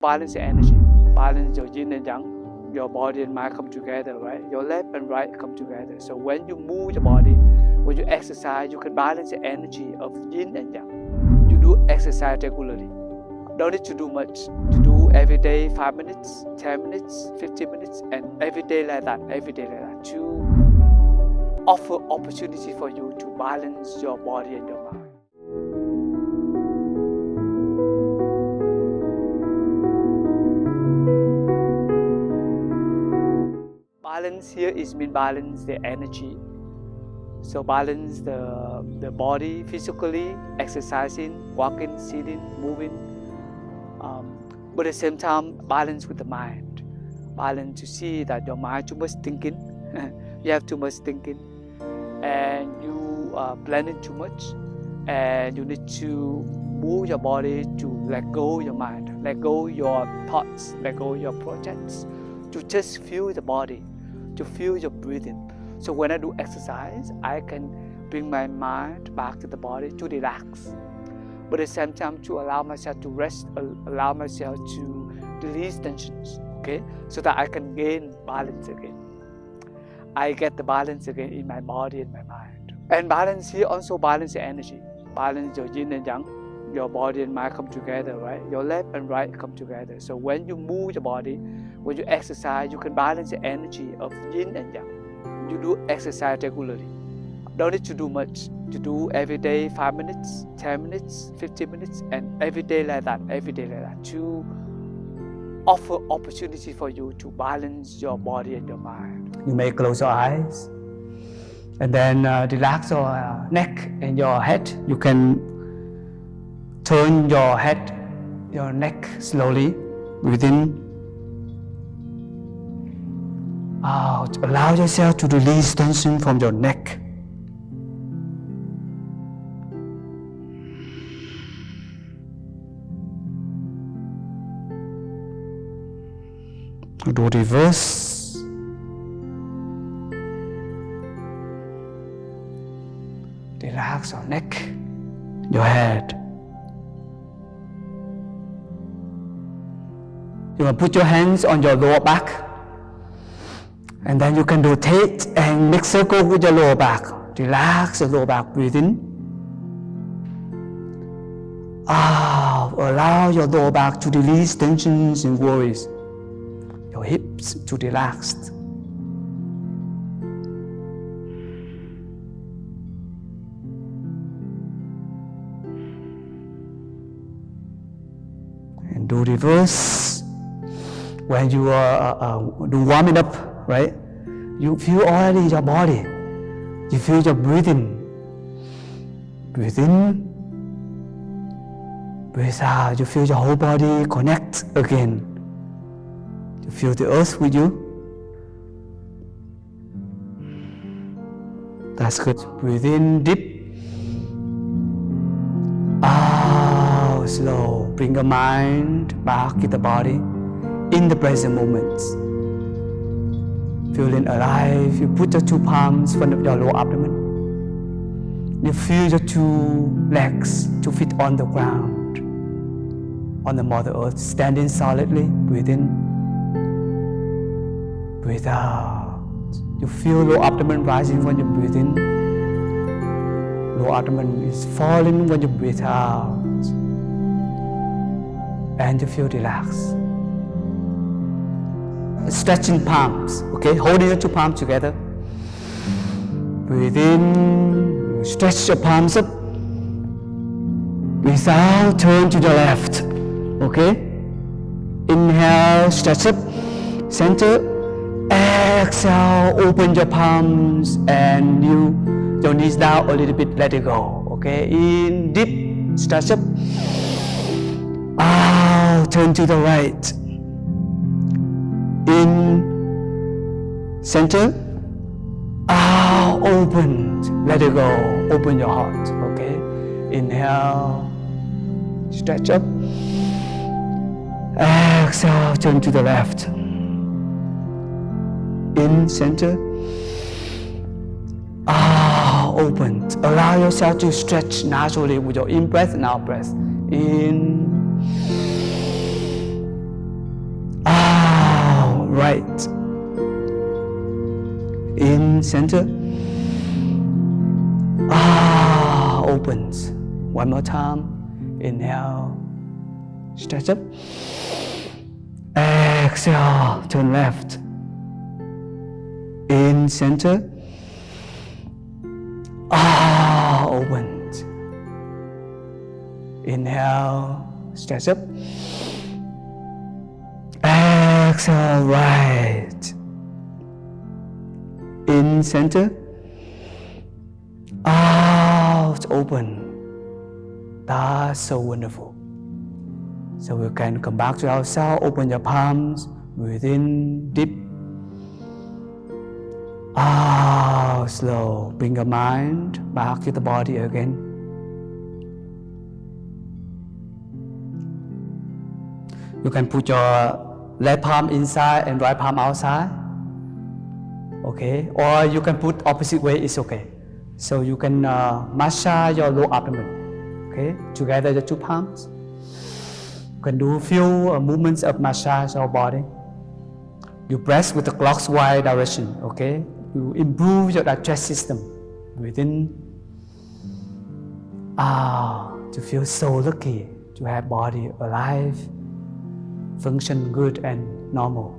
Balance your energy, balance your yin and yang. Your body and mind come together, right? Your left and right come together. So when you move your body, when you exercise, you can balance the energy of yin and yang. You do exercise regularly. Don't need to do much. To do every day 5 minutes, 10 minutes, 15 minutes, and every day like that, to offer opportunity for you to balance your body and your mind. Balance here is mean balance the energy. So balance the body physically, exercising, walking, sitting, moving. But at the same time, balance with the mind. Balance to see that your mind too much thinking. You have too much thinking, and you are planning too much, and you need to move your body to let go your mind, let go your thoughts, let go your projects, to just feel the body, to feel your breathing. So when I do exercise, I can bring my mind back to the body to relax. But at the same time, to allow myself to rest, allow myself to release tensions, okay? So that I can gain balance again. I get the balance again in my body and my mind. And balance here also balance your energy. Balance your yin and yang. Your body and mind come together, right? Your left and right come together. So when you move your body, when you exercise, you can balance the energy of yin and yang. You do exercise regularly. Don't need to do much. To do every day 5 minutes, 10 minutes, 15 minutes, and every day like that, to offer opportunity for you to balance your body and your mind. You may close your eyes and then relax your neck and your head. You can turn your head, your neck slowly within. Out. Allow yourself to release tension from your neck. Do reverse. Relax your neck, your head. You want to put your hands on your lower back, and then you can rotate and make circle with your lower back. Relax your lower back, breathe in. Out. Allow your lower back to release tensions and worries. Your hips to relax. And do reverse. When you do warming up, right? You feel already your body. You feel your breathing. Breathe in. Breathe out. You feel your whole body connect again. You feel the earth with you. That's good. Breathe in deep. Out slow. Bring your mind back to the body in the present moment. Feeling alive. You put your two palms in front of your lower abdomen. You feel your two legs, 2 feet on the ground, on the Mother Earth, standing solidly. Breathe in. Breathe out. You feel lower abdomen rising when you breathe in. Lower abdomen is falling when you breathe out. And you feel relaxed. Stretching palms, okay? Holding your two palms together. Breathe in. You stretch your palms up. Breathe out. Turn to the left, okay? Inhale, stretch up. Center. Exhale, open your palms and your knees down a little bit, let it go, okay? In, deep, stretch up. Out, turn to the right. In, center. Out, open, let it go, open your heart, okay? Inhale, stretch up. Exhale, turn to the left. In, center. Open. Allow yourself to stretch naturally with your in-breath and out-breath. In. right. In center. Opens. One more time. Inhale. Stretch up. Exhale. Turn left. In center. Opens. Inhale. Stretch up. Exhale. Right. In center. Out. Open. That's so wonderful. So we can come back to ourselves. Open your palms. Breathe in deep. Out. Slow. Bring your mind back to the body again. You can put your left palm inside and right palm outside. Okay, or you can put opposite way, it's okay. So you can massage your lower abdomen. Okay, together the two palms. You can do a few movements of massage our body. You press with the clockwise direction. Okay, you improve your digestive system. Within to feel so lucky to have body alive, function good and normal.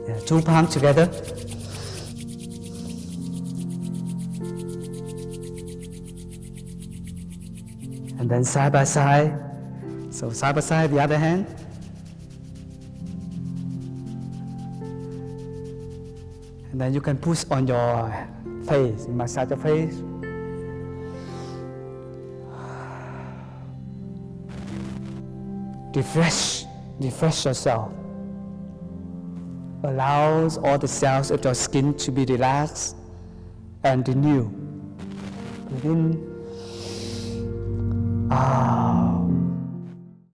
Yeah, two palms together. And then side by side. So side by side, the other hand. And then you can push on your face, massage your face. Refresh yourself. Allows all the cells of your skin to be relaxed and renew. Within, out.